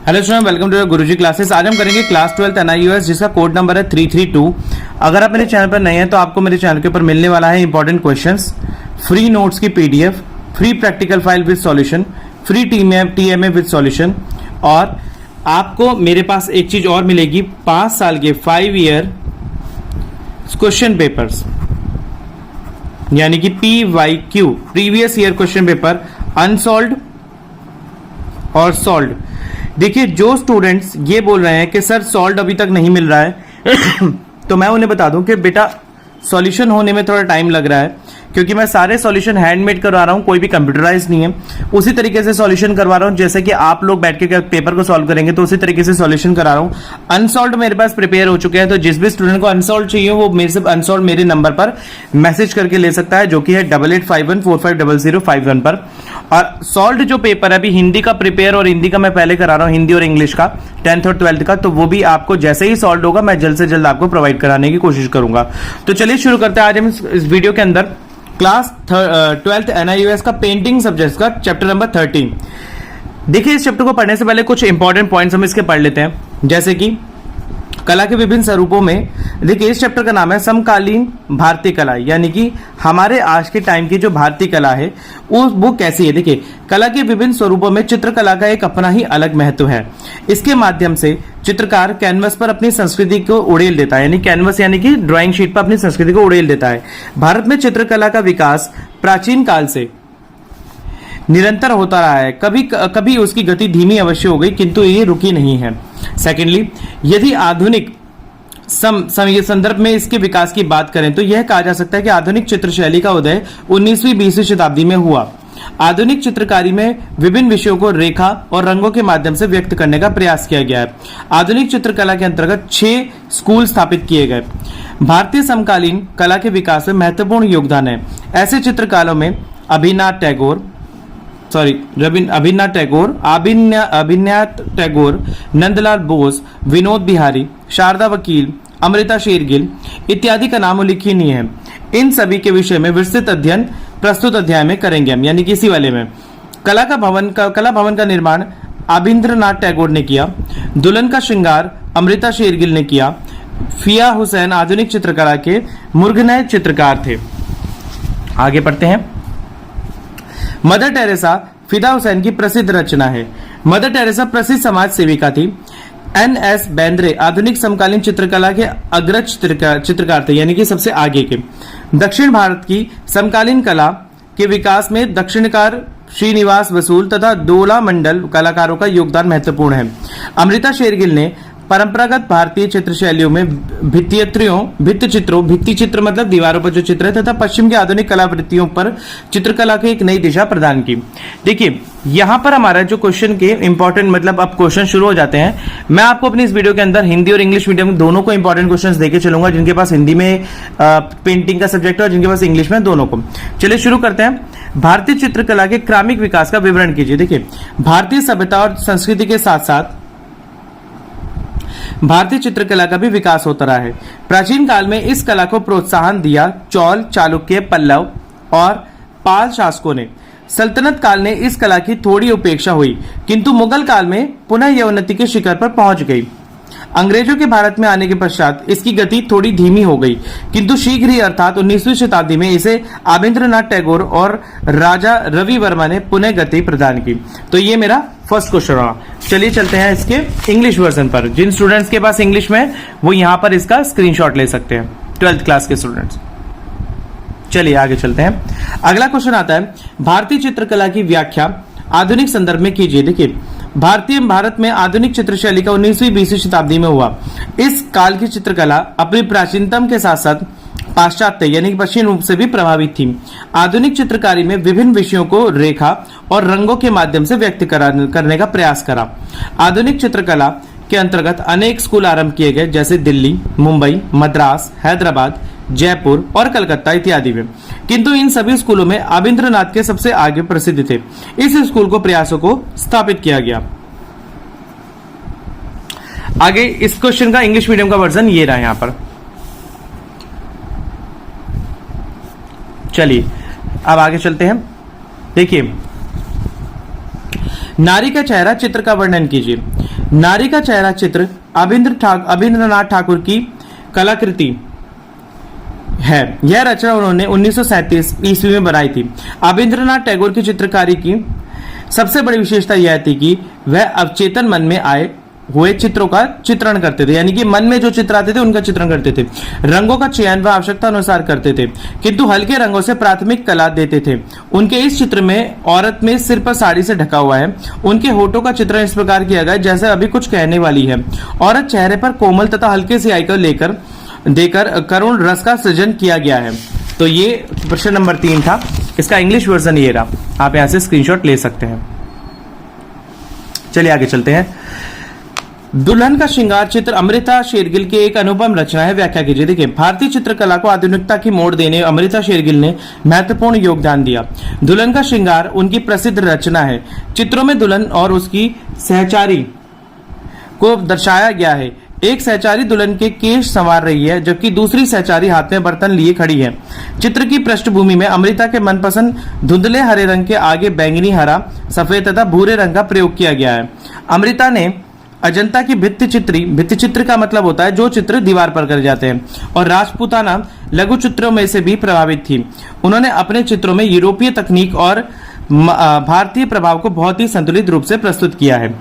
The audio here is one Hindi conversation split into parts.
Hello student, welcome to Guruji classes. आज हम करेंगे क्लास 12th NIUS जिसका कोड नंबर है 332। अगर आप मेरे चैनल पर नए हैं तो आपको मेरे चैनल के ऊपर मिलने वाला है इंपॉर्टेंट क्वेश्चंस, फ्री नोट्स की PDF, free practical file with solution, free TMA with solution, और आपको मेरे पास एक चीज और मिलेगी, 5 साल के 5 ईयर क्वेश्चन पेपर्स, यानी कि PYQ previous year question paper unsolved और सॉल्व्ड। देखिए, जो स्टूडेंट्स ये बोल रहे हैं कि सर सॉल्व अभी तक नहीं मिल रहा है तो मैं उन्हें बता दूं कि बेटा सॉल्यूशन होने में थोड़ा टाइम लग रहा है, क्योंकि मैं सारे सॉल्यूशन हैंडमेड करवा रहा हूं, कोई भी कंप्यूटराइज नहीं है। उसी तरीके से सॉल्यूशन करवा रहा हूं जैसे कि आप लोग बैठ के पेपर को सॉल्व करेंगे, तो उसी तरीके से सॉल्यूशन करा रहा हूं। अनसॉल्व्ड मेरे पास प्रिपेयर हो चुके हैं, तो जिस भी स्टूडेंट को अनसॉल्व चाहिए वो मेरे से अनसॉल्व मेरे नंबर पर मैसेज करके ले सकता है, जो कि है 8851450051 पर। और सॉल्व जो पेपर है अभी हिंदी का प्रिपेयर, और हिंदी का मैं पहले करा रहा हूं, हिंदी और इंग्लिश का 10th और 12th का, तो वो भी आपको जैसे ही सॉल्व होगा मैं जल्द से जल्द आपको प्रोवाइड कराने की कोशिश करूंगा। तो चलिए शुरू करते हैं। आज हम इस वीडियो के अंदर क्लास 12th NIUS का पेंटिंग सब्जेक्ट का चैप्टर नंबर 13। देखिए, इस चैप्टर को पढ़ने से पहले कुछ इंपॉर्टेंट पॉइंट्स हम इसके पढ़ लेते हैं, जैसे कि कला के विभिन्न स्वरूपों में। देखिए, इस चैप्टर का नाम है समकालीन भारतीय कला, यानी कि हमारे आज के टाइम की जो भारतीय कला है वो कैसी है। देखिए, कला के विभिन्न स्वरूपों में चित्रकला का एक अपना ही अलग महत्व है। इसके माध्यम से चित्रकार कैनवस पर अपनी संस्कृति को उड़ेल देता है, यानी कैनवस यानी कि ड्राइंग शीट पर अपनी संस्कृति को उड़ेल देता है। भारत में चित्रकला का विकास प्राचीन काल से निरंतर होता रहा है। कभी कभी उसकी गति धीमी अवश्य हो गई, किंतु ये रुकी नहीं है। सेकेंडली, यदि आधुनिक संदर्भ में इसके विकास की बात करें तो यह कहा जा सकता है कि आधुनिक चित्रशैली का उदय 19वीं-20वीं शताब्दी में हुआ। आधुनिक चित्रकारी में विभिन्न विषयों को रेखा और रंगों के माध्यम से व्यक्त करने का प्रयास किया गया है। आधुनिक चित्रकला के अंतर्गत 6 स्कूल स्थापित किए गए। भारतीय समकालीन कला के विकास में महत्वपूर्ण योगदान है। ऐसे चित्रकारों में अभिनव टैगोर, नंदलाल बोस, विनोद बिहारी, शारदा वकील, अमृता शेरगिल इत्यादि का नाम उल्लेखनीय है। इन सभी के विषय में विस्तृत अध्ययन प्रस्तुत अध्याय में करेंगे हम, यानी कि इसी वाले में। कला भवन का निर्माण अबिंद्रनाथ टैगोर ने किया। दुल्हन का श्रृंगार अमृता शेरगिल ने किया। फिया हुसैन आधुनिक चित्रकला के मूर्धन्य चित्रकार थे। आगे पढ़ते हैं। मदर टेरेसा फिदा हुसैन की प्रसिद्ध रचना है। मदर टेरेसा प्रसिद्ध समाज सेविका थी। NS बेंद्रे आधुनिक समकालीन चित्रकला के अग्रज चित्रकार थे, यानी कि सबसे आगे के। दक्षिण भारत की समकालीन कला के विकास में दक्षिणकार श्रीनिवास वसूल तथा दोला मंडल कलाकारों का योगदान महत्वपूर्ण है। अमृता शेरगिल ने परंपरागत भारतीय चित्र शैलियों में भित्ति चित्र मतलब दीवारों पर जो चित्र है, तथा पश्चिम के आधुनिक कलावृत्तियों पर चित्रकला को एक नई दिशा प्रदान की। देखिए, यहाँ पर हमारा जो क्वेश्चन के इंपॉर्टेंट मतलब अब क्वेश्चन शुरू हो जाते हैं। मैं आपको अपनी इस वीडियो के अंदर हिंदी और इंग्लिश मीडियम दोनों को इंपॉर्टेंट क्वेश्चन देके चलूंगा, जिनके पास हिंदी में पेंटिंग का सब्जेक्ट है और जिनके पास इंग्लिश में, दोनों को। चलिए शुरू करते हैं। भारतीय चित्रकला के क्रमिक विकास का विवरण कीजिए। देखिए, भारतीय सभ्यता और संस्कृति के साथ साथ भारतीय चित्रकला का भी विकास होता रहा है। प्राचीन काल में इस कला को प्रोत्साहन दिया चौल, चालुक्य, पल्लव और पाल शासकों ने। सल्तनत काल ने इस कला की थोड़ी उपेक्षा हुई, किंतु मुगल काल में पुनः यह उन्नति के शिखर पर पहुंच गई। अंग्रेजों के भारत में आने के पश्चात इसकी गति थोड़ी धीमी हो गई, किंतु शीघ्र ही अर्थात 19वीं शताब्दी में इसे अबिंद्रनाथ टैगोर और राजा रवि वर्मा ने पुनः गति प्रदान की। तो ये मेरा फर्स्ट क्वेश्चन रहा। चलिए चलते हैं इसके इंग्लिश वर्जन पर। जिन स्टूडेंट्स के पास इंग्लिश में, वो यहाँ पर इसका स्क्रीनशॉट ले सकते हैं, 12th क्लास के स्टूडेंट्स। चलिए आगे चलते हैं। अगला क्वेश्चन आता है, भारतीय चित्रकला की व्याख्या आधुनिक संदर्भ में कीजिए। देखिए, भारत में आधुनिक चित्रशैली का 19वीं-20वीं शताब्दी में हुआ। इस काल की चित्रकला अपनी प्राचीनतम के साथ साथ पाश्चात्य यानी कि पश्चिमी रूप से भी प्रभावित थी। आधुनिक चित्रकारी में विभिन्न विषयों को रेखा और रंगों के माध्यम से व्यक्त करने का प्रयास करा। आधुनिक चित्रकला के अंतर्गत अनेक स्कूल आरंभ किए गए, जैसे दिल्ली, मुंबई, मद्रास, हैदराबाद, जयपुर और कलकत्ता इत्यादि में। किंतु इन सभी स्कूलों में अबिंद्रनाथ के सबसे आगे प्रसिद्ध थे। इस स्कूल को प्रयासों को स्थापित किया गया। आगे इस क्वेश्चन का इंग्लिश मीडियम का वर्जन ये रहा यहां पर। चलिए अब आगे चलते हैं। देखिए, नारी का चेहरा चित्र का वर्णन कीजिए। नारी का चेहरा चित्र अभिन्द्रनाथ ठाकुर की कलाकृति है। यह रचना उन्होंने 1937 ईस्वी में बनाई थी। अभिन्द्रनाथ टैगोर की चित्रकारी की सबसे बड़ी विशेषता यह थी कि वह अवचेतन मन में आए हुए चित्रों का चित्रण करते थे, यानी कि मन में जो चित्र आते थे उनका चित्रण करते थे। रंगों का चयन वह आवश्यकता अनुसार करते थे, किंतु हल्के रंगों से प्राथमिक कला देते थे। उनके इस चित्र में औरत में सिर पर साड़ी से ढका हुआ है। उनके होठों का चित्रण इस प्रकार किया गया जैसे अभी कुछ कहने वाली है। औरत चेहरे पर कोमल तथा हल्के से आयकर देकर करुण रस का सृजन किया गया है। तो ये प्रश्न नंबर 3 था। इसका इंग्लिश वर्जन ये रहा, आप यहां से स्क्रीनशॉट ले सकते हैं। चलिए आगे चलते हैं। दुल्हन का श्रृंगार चित्र अमृता शेरगिल की एक अनुपम रचना है। व्याख्या कीजिए। देखिए, भारतीय चित्रकला को आधुनिकता की मोड़ देने अमृता शेरगिल ने महत्वपूर्ण योगदान दिया। दुल्हन का श्रृंगार उनकी प्रसिद्ध रचना है। चित्रों में दुल्हन और उसकी सहचारी को दर्शाया गया है। एक सहचारी दुल्हन के केश संवार रही है, जबकि दूसरी सहचारी हाथ में बर्तन लिए खड़ी है। चित्र की पृष्ठभूमि में अमृता के मनपसंद धुंधले हरे रंग के आगे बैंगनी, हरा, सफेद तथा भूरे रंग का प्रयोग किया गया है। अमृता ने अजंता की भित्ति चित्र का मतलब होता है जो चित्र दीवार पर करे जाते हैं, और राजपूताना लघु चित्रों में से भी प्रभावित थी। उन्होंने अपने चित्रों में यूरोपीय तकनीक और भारतीय प्रभाव को बहुत ही संतुलित रूप से प्रस्तुत किया है।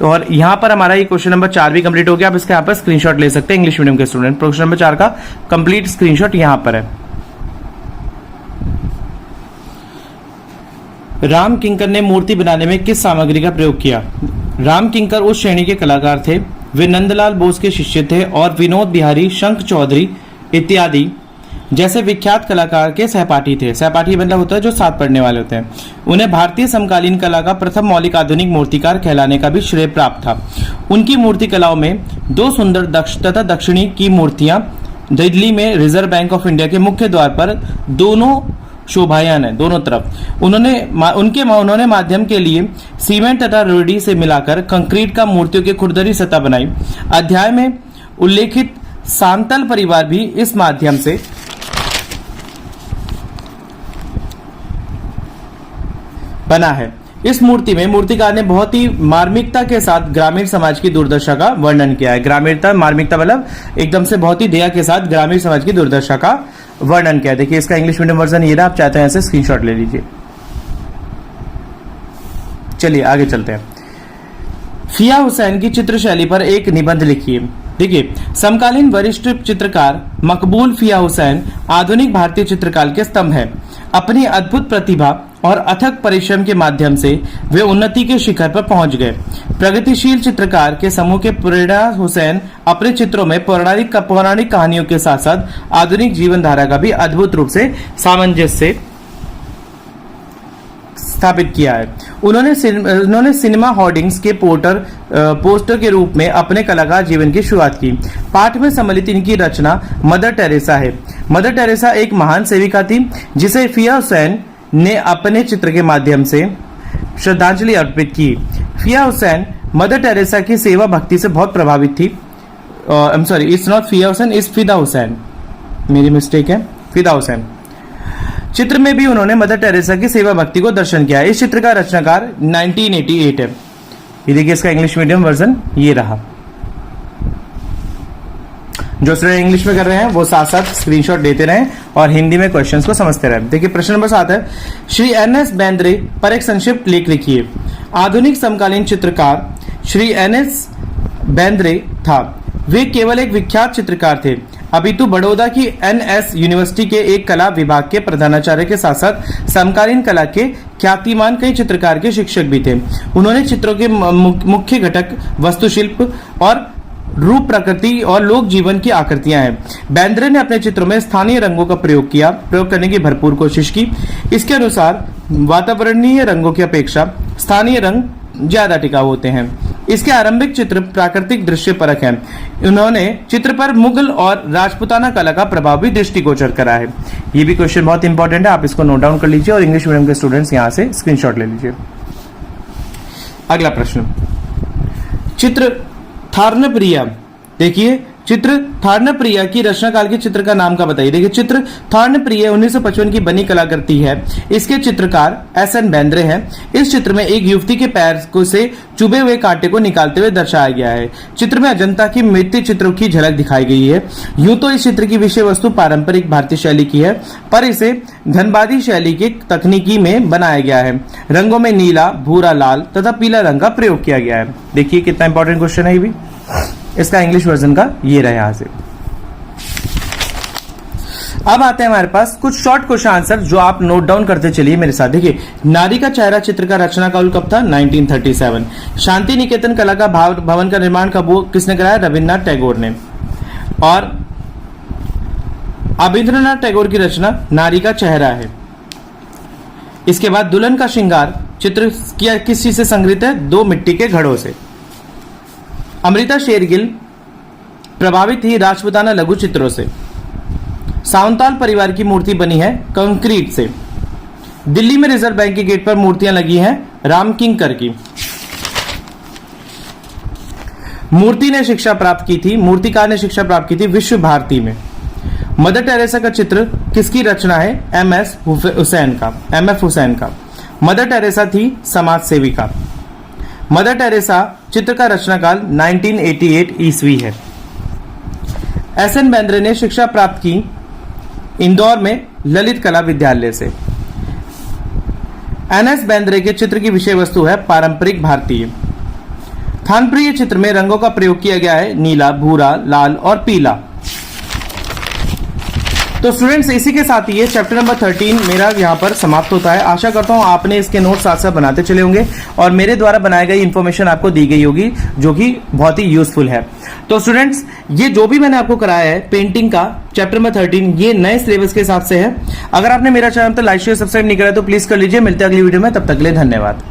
और यहाँ पर हमारा ये क्वेश्चन नंबर 4 भी कंप्लीट हो गया। आप इसके यहाँ पर स्क्रीनशॉट ले सकते हैं इंग्लिश मीडियम के स्टूडेंट। क्वेश्चन नंबर 4 का कंप्लीट स्क्रीनशॉट यहाँ पर है। राम किंकर ने मूर्ति बनाने में किस सामग्री का प्रयोग किया? राम किंकर उस श्रेणी के कलाकार थे। वे नंदलाल बोस के शिष्य थे और विनोद बिहारी, शंख चौधरी इत्यादि जैसे विख्यात कलाकार के सहपाठी थे। सहपाठी मतलब होता है जो साथ पढ़ने वाले होते हैं। उन्हें भारतीय समकालीन कला का प्रथम मौलिक आधुनिक मूर्तिकार कहलाने का भी श्रेय प्राप्त था। उनकी मूर्ति कलाओं में 2 सुंदर तथा दक्षिणी की मूर्तियां दिल्ली में रिजर्व बैंक ऑफ इंडिया के मुख्य द्वार पर दोनों शोभायान है, दोनों तरफ। उन्होंने माध्यम के लिए सीमेंट तथा रोडी से मिलाकर कंक्रीट का मूर्तियों की खुरदरी सतह बनाई। अध्याय में उल्लेखित सांतल परिवार भी इस माध्यम से बना है। इस मूर्ति में मूर्तिकार ने बहुत ही मार्मिकता के साथ ग्रामीण समाज की दुर्दशा का वर्णन किया है। मार्मिकता मतलब एकदम से बहुत ही दया के साथ ग्रामीण समाज की दुर्दशा का वर्णन किया है। देखिए, इसका इंग्लिश मीडियम वर्जन ये रहा, आप चाहते हैं ऐसे स्क्रीनशॉट ले लीजिए। चलिए आगे चलते हैं। फिया हुसैन की चित्रशैली पर एक निबंध लिखिए। देखिए, समकालीन वरिष्ठ चित्रकार मकबूल फिया हुसैन आधुनिक भारतीय चित्रकाल के स्तंभ है। अपनी अद्भुत प्रतिभा और अथक परिश्रम के माध्यम से वे उन्नति के शिखर पर पहुंच गए। प्रगतिशील चित्रकार के समूह के प्रेरणा हुसैन अपने चित्रों में पौराणिक कहानियों के साथ साथ आधुनिक जीवन धारा का भी अद्भुत रूप से सामंजस्य स्थापित किया है। उन्होंने सिनेमा होर्डिंग्स के पोस्टर के रूप में अपने कलाकार जीवन की शुरुआत की। पाठ में सम्मिलित इनकी रचना मदर टेरेसा है। मदर टेरेसा एक महान सेविका थी जिसे फिया हुसैन ने अपने चित्र के माध्यम से श्रद्धांजलि अर्पित की। फिया हुसैन मदर टेरेसा की सेवा भक्ति से बहुत प्रभावित थी। इट्स नॉट फिया हुसैन, इट्स फिदा हुसैन, मेरी मिस्टेक है, फिदा हुसैन। चित्र में भी उन्होंने मदर टेरेसा की सेवा भक्ति को दर्शन किया। इस चित्र का रचनाकार 1988 है। ये देखिए, इसका इंग्लिश मीडियम वर्जन ये रहा। जो स्टूडेंट इंग्लिश में कर रहे हैं वो साथ साथ स्क्रीनशॉट लेते रहें और हिंदी में क्वेश्चंस को समझते रहें। देखिए, प्रश्न नंबर 7 है, श्री एन.एस. बेंद्रे पर एक संक्षिप्त लेख लिखिए। आधुनिक समकालीन चित्रकार श्री एन.एस. बेंद्रे था। वे केवल एक विख्यात चित्रकार थे, अपितु बड़ौदा की एन.एस. यूनिवर्सिटी के एक कला विभाग के प्रधानाचार्य के साथ साथ समकालीन कला के ख्यातिमान कई चित्रकार के शिक्षक भी थे। उन्होंने चित्रों के मुख्य घटक वास्तुशिल्प और रूप, प्रकृति और लोक जीवन की आकृतियां हैं। बेंद्रे ने अपने चित्रों में स्थानीय रंगों का प्रयोग करने की भरपूर कोशिश की। इसके अनुसार वातावरणीय रंगों की अपेक्षा स्थानीय रंग ज्यादा टिकाऊ होते हैं। इसके आरंभिक चित्र प्राकृतिक दृश्य परक हैं। उन्होंने चित्र पर मुगल और राजपूताना कला का प्रभाव भी दृष्टिगोचर करा है। ये भी क्वेश्चन बहुत इंपॉर्टेंट है, आप इसको नोट डाउन कर लीजिए और इंग्लिश मीडियम के स्टूडेंट्स यहां से स्क्रीनशॉट ले लीजिए। अगला प्रश्न, चित्र थार्नप्रिया। देखिए, चित्र थार्नप्रिय की रचना काल के चित्र का नाम का बताइए। देखिए चित्र थार्नप्रिय 1955 की बनी कलाकृति है। इसके चित्रकार एस.एन. बेंद्रे हैं। इस चित्र में एक युवती के पैर को से चुभे हुए कांटे को निकालते हुए दर्शाया गया है। चित्र में अजंता की मृत्यु चित्रों की झलक दिखाई गई है। यूं तो इस चित्र की विषय वस्तु पारंपरिक भारतीय शैली की है, पर इसे धनबादी शैली की तकनीकी में बनाया गया है। रंगों में नीला, भूरा, लाल तथा पीला रंग का प्रयोग किया गया है। देखिए कितना इंपॉर्टेंट क्वेश्चन है ये भी। इसका इंग्लिश वर्जन का ये रहा यहां से। अब आते हैं हमारे पास कुछ शॉर्ट क्वेश्चन आंसर जो आप नोट डाउन करते चलिए मेरे साथ। देखिए नारी का चेहरा चित्र का रचना काल कब था? 1937। शांति निकेतन कला का भवन का निर्माण कब किसने कराया? रविन्द्रनाथ टैगोर ने। और रविन्द्रनाथ टैगोर की रचना नारी का चेहरा है। इसके बाद दुल्हन का श्रृंगार चित्र किस चीज से संग्रहित है? 2 मिट्टी के घड़ों से। अमृता शेरगिल प्रभावित थी राजपूताना लघु चित्रों से। सावंताल परिवार की मूर्ति बनी है कंक्रीट से। दिल्ली में रिजर्व बैंक के गेट पर मूर्तियां लगी हैं राम किंकर की। मूर्तिकार ने शिक्षा प्राप्त की थी विश्व भारती में। मदर टेरेसा का चित्र किसकी रचना है? एफ हुसैन का। मदर टेरेसा थी समाज सेविका। मदर टेरेसा चित्र का रचना काल 1988 ईस्वी है। एस.एन. बेंद्रे ने शिक्षा प्राप्त की इंदौर में ललित कला विद्यालय से। एन.एस. बेंद्रे के चित्र की विषय वस्तु है पारंपरिक भारतीय। थानप्रिय चित्र में रंगों का प्रयोग किया गया है नीला, भूरा, लाल और पीला। तो स्टूडेंट्स इसी के साथ ये चैप्टर नंबर 13 मेरा यहाँ पर समाप्त होता है। आशा करता हूँ आपने इसके नोट्स साथ साथ बनाते चले होंगे और मेरे द्वारा बनाई गई इन्फॉर्मेशन आपको दी गई होगी जो कि बहुत ही यूजफुल है। तो स्टूडेंट्स ये जो भी मैंने आपको कराया है पेंटिंग का चैप्टर नंबर 13 ये नए सिलेबस के हिसाब से है। अगर आपने मेरा चैनल तो लाइक शेयर सब्सक्राइब नहीं करा तो प्लीज कर लीजिए। मिलते हैं अगली वीडियो में, तब तक के लिए धन्यवाद।